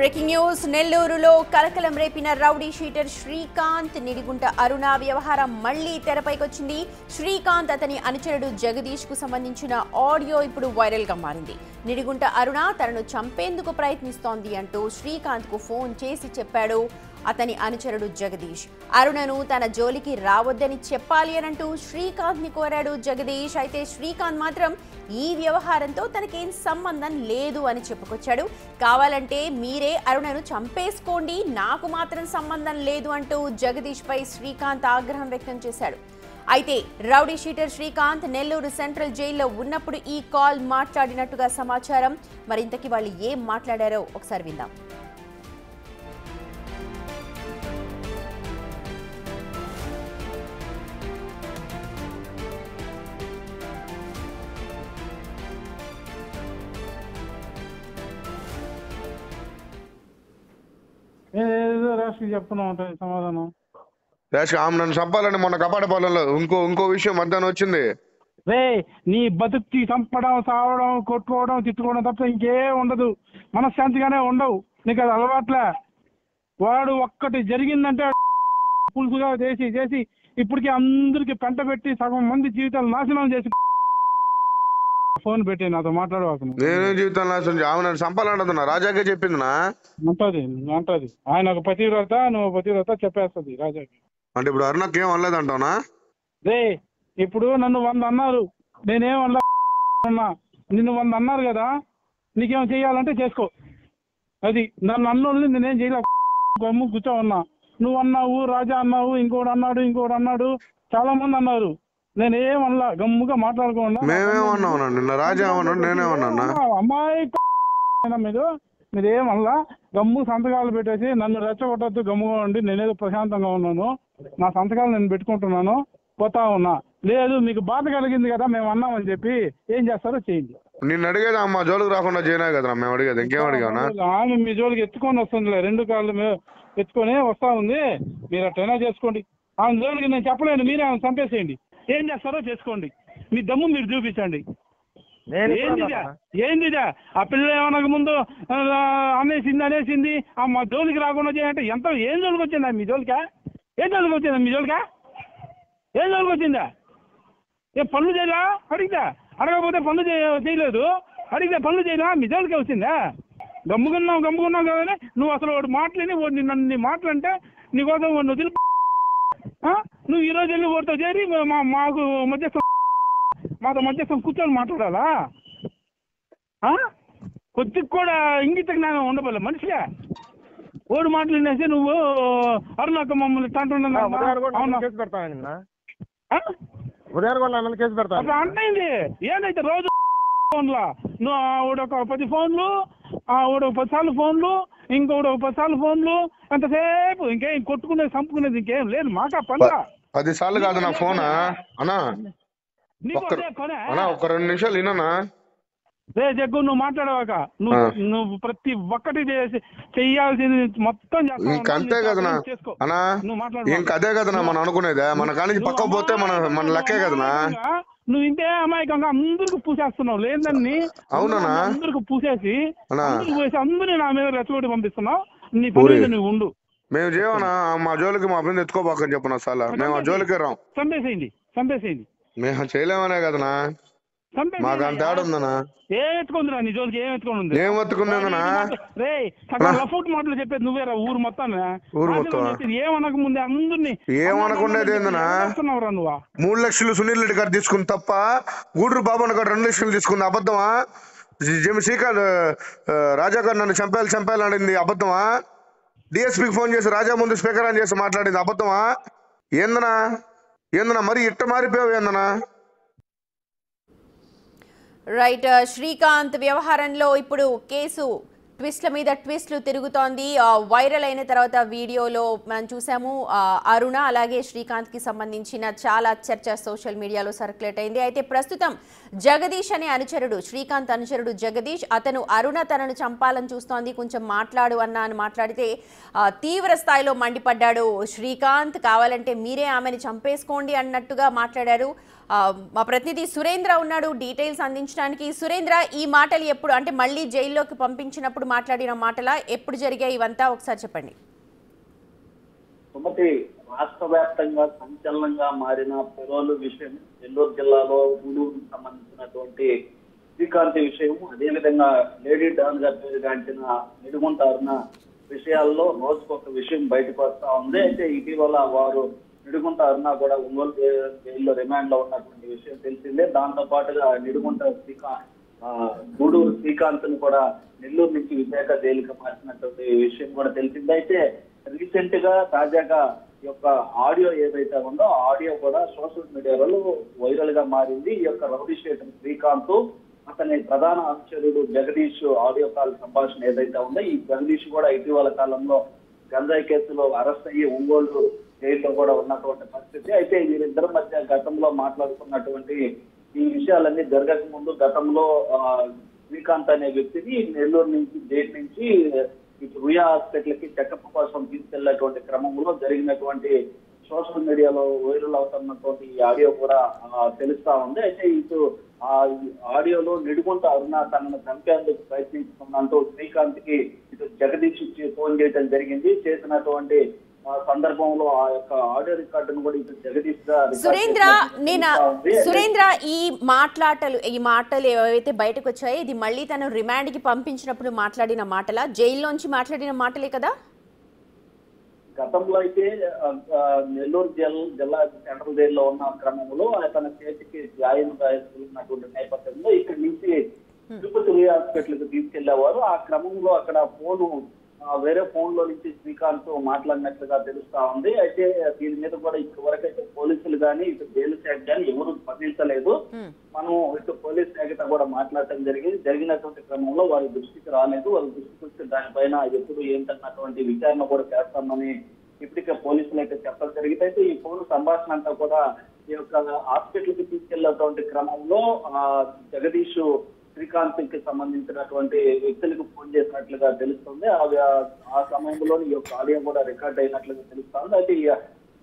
Breaking news నెల్లూరులో కలకలం రేపిన rowdy sheeter Srikanth Nidigunta అరుణ వ్యవహారం మళ్లీ తెరపైకొచ్చింది. శ్రీకాంత్ అతని అనుచరుడు జగదీష్ కు సంబంధించిన ఆడియో ఇప్పుడు వైరల్ గా మారింది. నిడిగుంట అరుణ తనను చంపేందుకు ప్రయత్నిస్తోంది అంటూ శ్రీకాంత్ కు ఫోన్ చేసి చెప్పాడు అతని అనుచరుడు జగదీష్. అరుణను తన జోలికి రావద్దని చెప్పాలి అనంటూ శ్రీకాంత్ ని కోరాడు జగదీష్. అయితే శ్రీకాంత్ మాత్రం ఈ వ్యవహారంతో తనకేం సంబంధం లేదు అని చెప్పుకొచ్చాడు. కావాలంటే మీరే అరుణను చంపేసుకోండి, నాకు మాత్రం సంబంధం లేదు అంటూ జగదీష్ పై శ్రీకాంత్ ఆగ్రహం వ్యక్తం చేశాడు. అయితే rowdy sheeter Srikanth Nellore central జైల్లో ఉన్నప్పుడు ఈ కాల్ మాట్లాడినట్టుగా సమాచారం. మరింతకి వాళ్ళు ఏం మాట్లాడారో ఒకసారి విందాం. చెప్తున్నా సమాధానం ఆమె నన్ను చంపాలని మొన్న కపాటపాలెంలో ఇంకో విషయం మధ్యాహ్నం వచ్చింది. రే నీ బతుక్కి చంపడం, సావడం, కొట్టుకోవడం, తిట్టుకోవడం తప్ప ఇంకేం ఉండదు. మనశ్శాంతిగానే ఉండవు. నీకు అది అలవాట్లే. వాడు ఒక్కటి జరిగిందంటే పులుసుగా చేసి ఇప్పటికీ అందరికి పెంట పెట్టి సగం మంది జీవితాలు నాశనం చేసి ఫోన్ పెట్టి నాతో మాట్లాడవాకు. నేనే జీవితం నాశనం. ఆమె నన్ను చంపాలంటున్నా. రాజాకే చెప్పిందినా అంటది. ఆయన ఒక పతివ్రత, నువ్వు పతివ్రత చెప్పేస్తుంది రాజాకి. అంటే ఇప్పుడు అరుణకి ఏం అనలేదు అంటావునా? రే ఇప్పుడు నన్ను 100 అన్నారు, నేనేం అన్నా. నిన్ను 100 అన్నారు కదా, నీకేం చెయ్యాలంటే చేసుకో. అది నన్ను అన్నోళ్ళని నేనేం చేయలే. గమ్ము కూర్చో ఉన్నా. నువ్వు అన్నావు, రాజా అన్నావు, ఇంకోటి అన్నాడు, చాలా మంది అన్నారు. నేనేం అనలా. గమ్ముగా మాట్లాడుకోండి. మేమేమన్నావు? నిన్న రాజా ఏమన్నాడు, నేనేమన్నా? అమ్మాయి మీరేమల్లా గమ్ము సంతకాలు పెట్టేసి నన్ను రెచ్చగొట్టద్దు, గమ్ముగా ఉండి నేనేదో ప్రశాంతంగా ఉన్నాను, నా సంతకాలు నేను పెట్టుకుంటున్నాను, పోతా ఉన్నా. లేదు మీకు బాధ కలిగింది కదా మేము అన్నామని చెప్పి ఏం చేస్తారో చేయండి. నిన్ను అడిగేది అమ్మ జోలికి రాకుండా చేయనా కదా మేము అడిగేది. ఇంకేం అడిగానా? ఆమె మీ జోలికి ఎత్తుకొని వస్తుందిలే, 2 కాళ్ళు ఎత్తుకొని వస్తా ఉంది. మీరు అట్టైనా చేసుకోండి. ఆమె జోలికి నేను చెప్పలేను, మీరే ఆమె చంపేసేయండి. ఏం చేస్తారో చేసుకోండి. మీ దమ్ము మీరు చూపించండి. ఏందిదా ఆ పిల్ల ఏమనక ముందు అనేసింది మా జోలికి రాకుండా చేయంటే ఏం జోలికి వచ్చిందా మీ జోలికా? ఏం జోలికి వచ్చిందా? ఏం పనులు చేయలా? అడగకపోతే పనులు చేయలేదు. అడిగితే పనులు చేయలా? మీ జోలికే వచ్చిందా? గమ్ముకున్నావు కదా. నువ్వు అసలు వాడు మాటలేని నన్ను మాటలంటే నీకోసం వదిలి నువ్వు ఈరోజు వెళ్ళి వాడితో చేరి మాకు మాతో మధ్యస్థం కూర్చొని మాట్లాడాలా? కొద్దిగా కూడా ఇంగిత జ్ఞానం ఉండబోలే మనిషిగా. ఓడి మాటలు వినేసి నువ్వు అరుణక్క మమ్మల్ని అంటైంది. ఏదైతే రోజు ఫోన్లా నువ్వు ఆవిడొక 10 ఫోన్లు, ఆవిడొక 10 సార్లు ఫోన్లు, ఇంకొకటి 10 సార్లు ఫోన్లు, ఎంతసేపు ఇంకేం కొట్టుకునేది చంపుకునేది ఇంకేం లేదు. మాకా పనులా 10 సార్లు కాదు నా ఫోనా అన్నా. ఒక 2 నిమిషాలు విననా? రే జగ్గు నువ్వు మాట్లాడవాక. నువ్వు ప్రతి ఒక్కటి చెయ్యాల్సింది మొత్తం అంతే కదనా అన్నా. ఇంకదే కదనా మనం అనుకునేదా? మన కానీ పక్కకు పోతే మన లెక్కే కదనా. నువ్వు ఇంతే అమాయకంగా అందరికి పూసేస్తున్నావు. లేదని అవునా అందరికి పూసేసి అందరినీ నా మీద రెచ్చగొట్టి పంపిస్తున్నావు. నీ పని నువ్వు ఉండు. మేము చేయమన్నా మా జోలికి మా పిల్లలు ఎత్తుకోబాకని చెప్పిన సార్. మేము ఆ జోలికి రాం. చంపేసేయండి. మేము చేయలేమనే కదనా. మాకు అంత తేడా ఉందనా? ఏం ఎత్తుకుందిరా నీ జోలికి? ఏం ఎత్తుకుంది? ఏం ఎత్తుకుందనా? రే లఫౌట్ మాటలు చెప్పేది నువ్వేరా ఊరు మొత్తం. ఏమనక ముందే అందరినీ ఏమనకుండేది ఏందనా? 3 లక్షలు సునీల్ రెడ్డి గారు తీసుకుంది తప్ప, గూడూరు బాబు గారు 2 లక్షలు తీసుకుంది అబద్ధమా? శ్రీకాంత్ రాజా గారు నన్ను చంపాలి అడింది అబద్ధమా? డిఎస్పీకి ఫోన్ చేసి రాజా ముందు స్పీకర్ ఆన్ చేసి మాట్లాడింది అబద్ధమా? ఏందనా మరి ఇట్ట మారిపోయావు ఏందనా? రైట్. శ్రీకాంత్ వ్యవహారంలో ఇప్పుడు కేసు ట్విస్ట్ల మీద ట్విస్ట్లు తిరుగుతోంది. వైరల్ అయిన తర్వాత వీడియోలో మనం చూసాము అరుణ అలాగే శ్రీకాంత్కి సంబంధించిన చాలా చర్చ సోషల్ మీడియాలో సర్క్యులేట్ అయింది. అయితే ప్రస్తుతం జగదీష్ అనే అనుచరుడు, శ్రీకాంత్ అనుచరుడు జగదీష్, అతను అరుణ తనను చంపాలని చూస్తోంది, కొంచెం మాట్లాడు అని మాట్లాడితే తీవ్ర స్థాయిలో మండిపడ్డాడు శ్రీకాంత్. కావాలంటే మీరే ఆమెను చంపేసుకోండి అన్నట్టుగా మాట్లాడారు. మా ప్రతినిధి సురేంద్ర ఉన్నాడు డీటెయిల్స్ అందించడానికి. సురేంద్ర, ఈ మాటలు ఎప్పుడు, అంటే మళ్ళీ జైల్లోకి పంపించినప్పుడు మాట్లాడిన మాటలా, ఎప్పుడు జరిగాయి ఇవంతా ఒకసారి చెప్పండి. సుమతి, రాష్ట్ర వ్యాప్తంగా సంచలనంగా మారిన పెరోలు విషయం, నెల్లూరు జిల్లాలో గూడూరుకు సంబంధించినటువంటి శ్రీకాంత్ విషయం, అదేవిధంగా లేడీ డాన్ గా పేరుగాంచిన నిడుగుంట అరుణ విషయాల్లో రోజుకొక విషయం బయటకు వస్తా ఉంది. అయితే ఇటీవల వారు నిడుగుంట అరుణ కూడా ఒంగోలు జైల్లో రిమాండ్ లో ఉన్నటువంటి విషయం తెలిసిందే. దాంతో పాటుగా నిడుగుంట గూడూరు శ్రీకాంత్ ను కూడా నెల్లూరు నుంచి విశాఖ జైలుకి మార్చినటువంటి విషయం కూడా తెలిసిందే. అయితే రీసెంట్ గా తాజాగా ఈ యొక్క ఆడియో ఏదైతే ఉందో ఆడియో కూడా సోషల్ మీడియాలో వైరల్ గా మారింది. ఈ యొక్క రౌడీ షీటర్ శ్రీకాంత్, అతని ప్రధాన అనుచరుడు జగదీష్ ఆడియో కాల్ సంభాషణ ఏదైతే ఉందో, ఈ జగదీష్ కూడా ఇటీవల కాలంలో గంజాయి కేసులో అరెస్ట్ అయ్యి ఒంగోలు జైల్లో కూడా ఉన్నటువంటి పరిస్థితి. అయితే వీరిద్దరి మధ్య గతంలో మాట్లాడుకున్నటువంటి ఈ విషయాలన్నీ జరగక ముందు గతంలో శ్రీకాంత్ అనే వ్యక్తిని నెల్లూరు నుంచి జైలు నుంచి రుయా హాస్పిటల్ కి చెకప్ కోసం తీసుకెళ్లేటువంటి క్రమంలో జరిగినటువంటి సోషల్ మీడియాలో వైరల్ అవుతున్నటువంటి ఈ ఆడియో కూడా తెలుస్తా ఉంది. అయితే ఇటు ఆ ఆడియోలో నిడుగుంట అరుణ తనను చంపేందుకు ప్రయత్నించుకున్నంటూ శ్రీకాంత్ కి ఇటు జగదీష్ ఫోన్ చేయడం జరిగింది. చేసినటువంటి సందర్భంలో ఆ యొక్క ఆడియో రికార్డును కూడా ఇటు జగదీష్ గా సురేంద్ర, ఈ మాటలు ఏవైతే బయటకు వచ్చాయో ఇది మళ్ళీ తను రిమాండ్ కి పంపించినప్పుడు మాట్లాడిన మాటలా, జైల్లోంచి మాట్లాడిన మాటలే కదా? గతంలో అయితే నెల్లూరు జిల్లా సెంట్రల్ జైల్లో ఉన్న క్రమంలో తన చేతికి గాయం గాయస్తున్నటువంటి నేపథ్యంలో ఇక్కడి నుంచి తిరుపతి రుయా హాస్పిటల్ కి తీసుకెళ్లేవారు. ఆ క్రమంలో అక్కడ ఫోను వేరే ఫోన్ లో నుంచి శ్రీకాంత్ మాట్లాడినట్లుగా తెలుస్తా ఉంది. అయితే దీని మీద కూడా ఇప్పటి వరకు అయితే పోలీసులు కానీ ఇటు జైలు శాఖ కానీ ఎవరు స్పందించలేదు. మనం ఇటు పోలీస్ శాఖతో కూడా మాట్లాడటం జరిగినటువంటి క్రమంలో వారి దృష్టికి రాలేదు. వాళ్ళ దృష్టికి వచ్చి దానిపైన ఎప్పుడు ఏంటన్నటువంటి విచారణ కూడా చేస్తామని ఇప్పటికే పోలీసులు అయితే చెప్పడం జరిగింది. అయితే ఈ ఫోన్ సంభాషణ అంతా కూడా ఈ యొక్క హాస్పిటల్ కి తీసుకెళ్లేటువంటి క్రమంలో జగదీష్ శ్రీకాంత్ కి సంబంధించినటువంటి వ్యక్తులకు ఫోన్ చేసినట్లుగా తెలుస్తుంది. ఆ సమయంలో ఈ యొక్క ఆడియో కూడా రికార్డ్ అయినట్లుగా తెలుస్తుంది. అయితే ఈ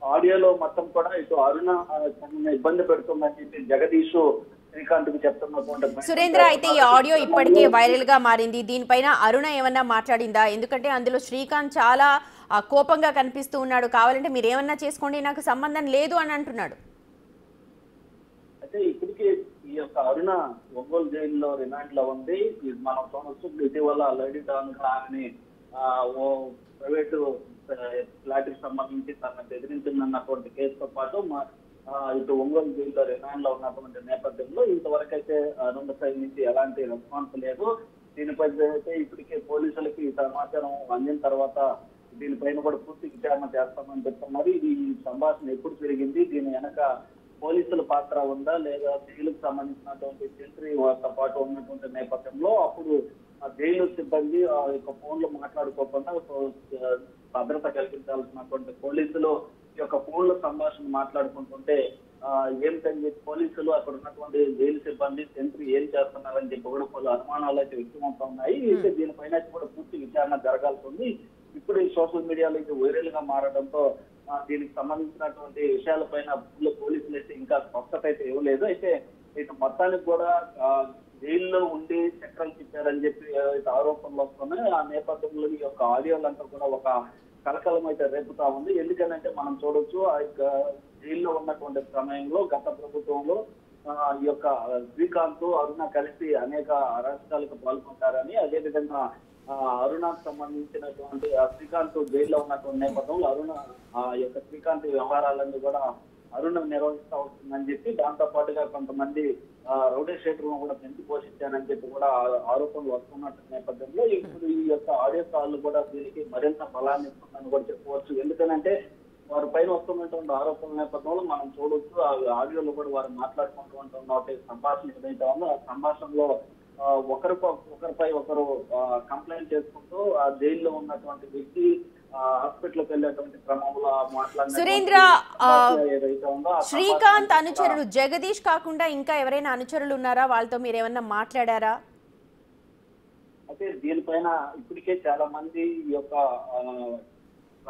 ఆడియోలో మొత్తం కూడా ఇటు అరుణ ఇబ్బంది పెడుతుందని చెప్పి జగదీష్ శ్రీకాంత్ కి చెప్తున్నటువంటి. సురేంద్ర, అయితే ఈ ఆడియో ఇప్పటికే వైరల్ గా మారింది. దీనిపైన అరుణ ఏమన్నా మాట్లాడిందా? ఎందుకంటే అందులో శ్రీకాంత్ చాలా కోపంగా కనిపిస్తూ ఉన్నాడు. కావాలంటే మీరు ఏమన్నా చేసుకోండి, నాకు సంబంధం లేదు అని అంటున్నాడు. అయితే ఇప్పటికే ఈ యొక్క అరుణ ఒంగోలు జైల్లో రిమాండ్ లో ఉంది. మనం చూడొచ్చు, ఇటీవల లేడీ డాన్ అని ఓ ప్రైవేటు ఫ్లాట్ కి సంబంధించి తనను బెదిరించిందన్నటువంటి కేసుతో పాటు ఇటు ఒంగోలు జైల్లో రిమాండ్ లో ఉన్నటువంటి నేపథ్యంలో ఇంతవరకు అయితే అరుణ సైడ్ నుంచి ఎలాంటి రెస్పాన్స్ లేదు. దీనిపై అయితే ఇప్పటికే పోలీసులకి ఈ సమాచారం అందిన తర్వాత దీనిపైన కూడా పూర్తి విచారణ చేస్తామని చెప్తున్నారు. ఈ సంభాషణ ఎప్పుడు జరిగింది, దీని వెనక పోలీసుల పాత్ర ఉందా లేదా జైలుకు సంబంధించినటువంటి సెంట్రీ వారితో పాటు ఉన్నటువంటి నేపథ్యంలో అప్పుడు జైలు సిబ్బంది ఆ యొక్క ఫోన్లు మాట్లాడుకోకుండా భద్రత కల్పించాల్సినటువంటి పోలీసులు ఈ యొక్క ఫోన్ల సంభాషణ మాట్లాడుకుంటుంటే ఏమిటని చెప్పి పోలీసులు అక్కడ ఉన్నటువంటి జైలు సిబ్బంది సెంట్రీ ఏం చేస్తున్నారని చెప్పి కూడా పలు అనుమానాలు అయితే వ్యక్తమవుతా ఉన్నాయి. అయితే దీనిపైన కూడా పూర్తి విచారణ జరగాల్సి ఉంది. ఇప్పుడు ఈ సోషల్ మీడియాలో ఇది వైరల్ గా మారడంతో దీనికి సంబంధించినటువంటి విషయాలపైన పోలీసులు అయితే ఇంకా స్పష్టత అయితే ఇవ్వలేదు. అయితే ఇటు మొత్తానికి కూడా జైల్లో ఉండి చక్రాలు తిప్పారని చెప్పి ఏవైతే ఆరోపణలు వస్తున్నాయి ఆ నేపథ్యంలో ఈ యొక్క ఆడియోలంతా కూడా ఒక కలకలం అయితే రేపుతా ఉంది. ఎందుకనంటే మనం చూడొచ్చు, ఆ యొక్క జైల్లో ఉన్నటువంటి సమయంలో గత ప్రభుత్వంలో ఈ యొక్క శ్రీకాంత్ అరుణ కలిసి అనేక అరాచకాలకు పాల్గొంటారని, అదేవిధంగా అరుణకు సంబంధించినటువంటి శ్రీకాంత్ జైల్లో ఉన్నటువంటి నేపథ్యంలో అరుణ ఆ యొక్క శ్రీకాంత్ వ్యవహారాలన్నీ కూడా అరుణ నిర్వహిస్తా వస్తుందని చెప్పి దాంతో పాటుగా కొంతమంది రౌడీ షీటర్లను కూడా పెంచి పోషించారని చెప్పి కూడా ఆరోపణలు వస్తున్నట్టు నేపథ్యంలో ఇప్పుడు ఈ యొక్క ఆడియో కాల్ కూడా దీనికి మరింత బలాన్ని ఇస్తుందని కూడా చెప్పవచ్చు. ఎందుకనంటే వారి పైన వస్తున్నటువంటి ఆరోపణల నేపథ్యంలో మనం చూడొచ్చు, ఆ ఆడియోలో కూడా వారు మాట్లాడుకుంటున్నటువంటి సంభాషణ ఏదైతే ఉందో ఆ సంభాషణలో ఒకరిపై ఒకరు కంప్లైంట్ చేసుకుంటూ ఆ జైల్లో ఉన్నటువంటి వ్యక్తి హాస్పిటల్కి వెళ్ళేటువంటి క్రమంలో మాట్లాడిన సురేంద్ర, శ్రీకాంత్ అనుచరుడు జగదీష్ కాకుండా ఇంకా ఎవరైనా అనుచరులు ఉన్నారా? వాళ్ళతో మీరు ఏమన్నా మాట్లాడారా? అయితే దీనిపైన ఇప్పటికే చాలా మంది ఈ యొక్క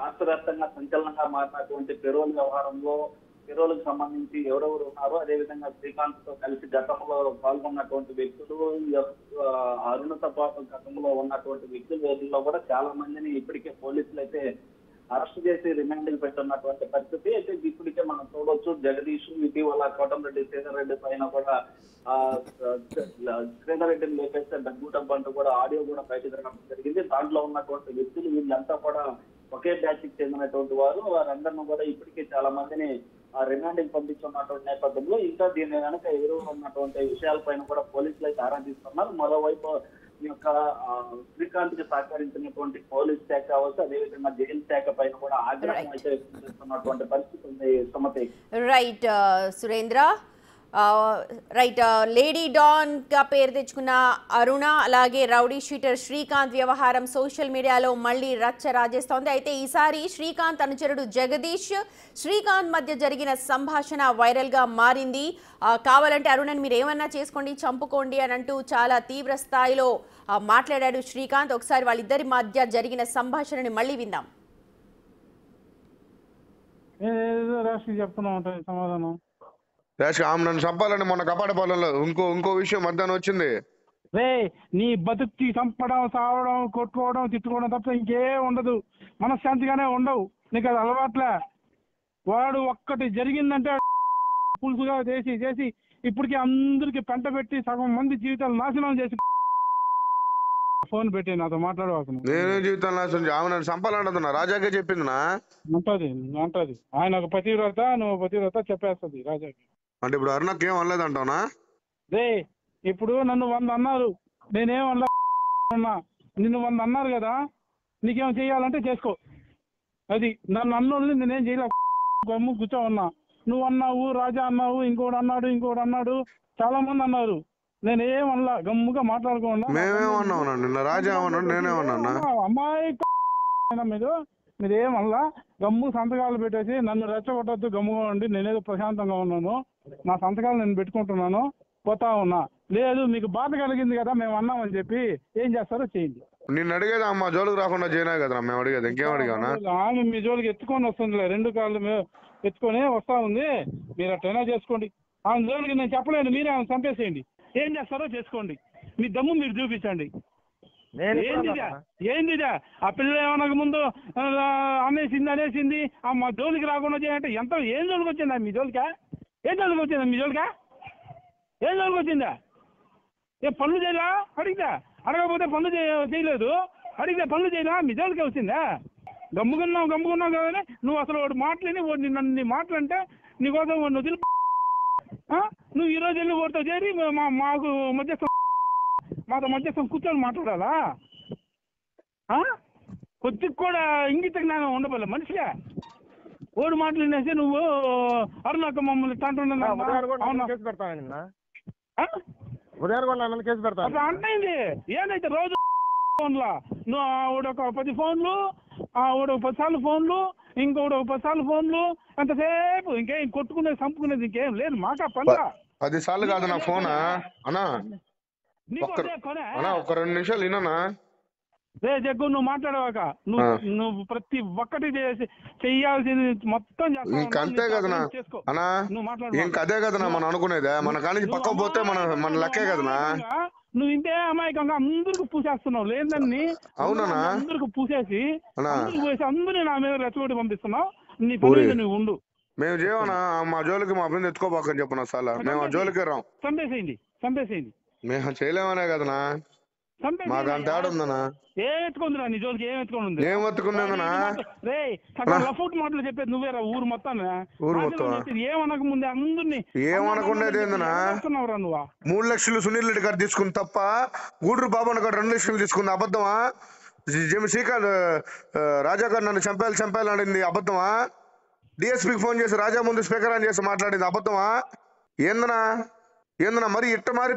రాష్ట్ర వ్యాప్తంగా సంచలనంగా మారినటువంటి పెరోల్ వ్యవహారంలో ఫిరోలకు సంబంధించి ఎవరెవరు ఉన్నారో, అదేవిధంగా శ్రీకాంత్ తో కలిసి గతంలో పాల్గొన్నటువంటి వ్యక్తులు, అరుణతో పాటు గతంలో ఉన్నటువంటి వ్యక్తుల వీటిల్లో కూడా చాలా మందిని ఇప్పటికే పోలీసులు అయితే అరెస్ట్ చేసి రిమాండ్ పెట్టున్నటువంటి పరిస్థితి అయితే ఇప్పటికే మనం చూడొచ్చు. జగదీష్ ఇటీవల కోటంరెడ్డి శ్రీధర్ రెడ్డి పైన కూడా శ్రీధర్ రెడ్డిని లేపేస్తే డబ్బు అంటూ కూడా ఆడియో కూడా బయటకు రావడం జరిగింది. దాంట్లో ఉన్నటువంటి వ్యక్తులు వీళ్ళంతా కూడా ఒకే బ్యాచ్ కి చెందినటువంటి వారందరినీ కూడా ఇప్పటికే చాలా మందిని రిమాండ్ పంపించున్నటువంటి నేపథ్యంలో ఇంకా దీని వెనక ఎదురు ఉన్నటువంటి విషయాలపైన కూడా పోలీసులు అయితే ఆరా తీస్తున్నారు. మరోవైపు ఈ యొక్క శ్రీకాంత్ కి సహకరించినటువంటి పోలీస్ శాఖ కావచ్చు, అదేవిధంగా జైలు శాఖ పైన కూడా ఆగ్రహం అయితే వ్యక్తం చేస్తున్నటువంటి పరిస్థితి ఉంది Sumathi. Right Surendra, right. Lady don గా పేరు తెచ్చుకున్న అరుణ అలాగే రౌడీ షీటర్ శ్రీకాంత్ వ్యవహారం సోషల్ మీడియాలో మళ్ళీ రచ్చ రాజేస్తోంది. అయితే ఈసారి శ్రీకాంత్ అనుచరుడు జగదీష్ శ్రీకాంత్ మధ్య జరిగిన సంభాషణ వైరల్ గా మారింది. కావాలంటే అరుణని మీరు ఏమన్నా చేసుకోండి, చంపుకోండి అని అంటూ చాలా తీవ్ర స్థాయిలో మాట్లాడాడు శ్రీకాంత్. ఒకసారి వాళ్ళిద్దరి మధ్య జరిగిన సంభాషణని మళ్ళీ విందాం. చెప్తున్నా ఉంటుంది సమాధానం. ఆమె నన్ను చంపాలని మొన్న కపాటపాలెంలో ఇంకో విషయం మధ్యాహ్నం వచ్చింది. రే నీ బతుక్కి చంపడం, సావడం, కొట్టుకోవడం, తిట్టుకోవడం తప్ప ఇంకేం ఉండదు. మనశ్శాంతిగానే ఉండవు. నీకు అది అలవాట్లే. వాడు ఒక్కటి జరిగిందంటే పులుసుగా చేసి ఇప్పటికీ అందరికి పెంట పెట్టి సగం మంది జీవితాలు నాశనం చేసి ఫోన్ పెట్టి నాతో మాట్లాడవాకు. నేనే జీవితాలు నాశనం. ఆమె నన్ను చంపాలంటున్నా. రాజాకే చెప్పిందినా అంటది. ఆయన ఒక పతివ్రత, నువ్వు పతివ్రత చెప్పేస్తుంది రాజాకి. అంటే ఇప్పుడు అరుణకి ఏం అనలేదంటావునా? రే ఇప్పుడు నన్ను 100 అన్నారు, నేనేం అన్నా. నిన్ను 100 అన్నారు కదా, నీకేం చెయ్యాలంటే చేసుకో. అది నన్ను అన్నోళ్ళని నేనేం చేయలే. గమ్ము కూర్చో ఉన్నా. నువ్వు అన్నావు, రాజా అన్నావు, ఇంకోటి అన్నాడు, చాలా మంది అన్నారు. నేనేం అనలా, గమ్ముగా మాట్లాడుకోండి. మేమేమన్నా నిన్న రాజా ఏమన్నాడు, నేనేమన్నా అమ్మాయి మీరేం అనలా. గమ్ము సంతకాలు పెట్టేసి నన్ను రెచ్చగొట్టద్దు, గమ్ముగా ఉండి నేనేదో ప్రశాంతంగా ఉన్నాను, నా సంతకాలు నేను పెట్టుకుంటున్నాను, పోతా ఉన్నా. లేదు మీకు బాధ కలిగింది కదా మేము అన్నామని చెప్పి ఏం చేస్తారో చేయండి. నిన్ను అడిగేది అమ్మ జోలికి రాకుండా చేయనా కదా మేము అడిగేది. ఇంకేం అడిగానా? ఆమె మీ జోలికి ఎత్తుకొని వస్తుందిలే, 2 కాళ్ళు ఎత్తుకొని వస్తా ఉంది. మీరు అట్టైనా చేసుకోండి. ఆమె జోలికి నేను చెప్పలేను, మీరే ఆమె చంపేసేయండి. ఏం చేస్తారో చేసుకోండి. మీ దమ్ము మీరు చూపించండి. ఏందిదా ఆ పిల్ల ఏమనక ముందు అనేసింది మా జోలికి రాకుండా చేయంటే ఏం జోలికి వచ్చిందా మీ జోలికా? ఏం జోలికి వచ్చిందా? ఏ పనులు చేయలా? అడగకపోతే పనులు చేయలేదు. అడిగితే పనులు చేయలా? మీ జోలికే వచ్చిందా? గమ్ముకున్నావు కదా. నువ్వు అసలు వాడు మాటలేని నన్ను మాటలంటే నీకోసం నువ్వు తెలుపు. నువ్వు ఈరోజు వెళ్ళి వాడితో చేరి మాకు మాతో మధ్యస్థం కూర్చొని మాట్లాడాలా? కొద్దిగా కూడా ఇంగిత జ్ఞానం ఉండబోలే మనిషిగా. ఓడి మాటలు వినేసి నువ్వు అరుణాక మమ్మల్ని అంటైంది. ఏదైతే రోజు ఫోన్లా నువ్వు ఒక 10 ఫోన్లు, ఒక 10 సార్లు ఫోన్లు, ఇంకొకటి ఒక 10 సార్లు ఫోన్లు, ఎంతసేపు ఇంకేం కొట్టుకునేది చంపుకునేది ఇంకేం లేదు. మాకా పనుల 10 సార్లు కాదు నా ఫోనా అన్నా. ఒక 2 నిమిషాలు వినన్నా. రే జగ్గు, నువ్వు మాట్లాడవాక. నువ్వు ప్రతి ఒక్కటి చెయ్యాల్సింది మొత్తం ఇంకంతే కదనా అన్నా. ఇంకదే కదనా మనం అనుకునేదే. మన కానీ పక్కకు పోతే మన లెక్కే కదనా. నువ్వు ఇంతే అమాయకంగా అందరికి పూసేస్తున్నావు. లేదని అవునా అందరికి పూసేసి అందరినీ నా మీద రెచ్చగొట్టి పంపిస్తున్నావు. నీ పని నువ్వు ఉండు. మేము చేయమన్నా. మా జోలికి మా మీద ఎత్తుకోబాకని చెప్పిన సార్. మేము ఆ జోలికి రాం. చంపేసేయండి. మేము చేయలేమనే కదనా. మాకు అంత ఆడుందనా? ఏం ఎత్తుకుందిరా నీ జోలికి? ఏం ఎత్తుకుంది? ఏం ఎత్తుకునేదనా? రే లఫౌట్ మాటలు చెప్పేది నువ్వేరా ఊరు మొత్తం. ఏమనక ముందే అందరినీ ఏమనకుండేది ఏందనా? నువ్వు 3 లక్షలు సునీల్ రెడ్డి గారు తీసుకుంది తప్ప, గూడూరు బాబన్న గారు 2 లక్షలు తీసుకుంది అబద్ధమా? శ్రీకాంత్ రాజా గారు నన్ను చంపాలనింది అబద్ధమా? డిఎస్పీకి ఫోన్ చేసి రాజా ముందు స్పీకర్ ఆన్ చేసి మాట్లాడింది అబద్ధమా? ఏందనా మరి ఇట్ట మారి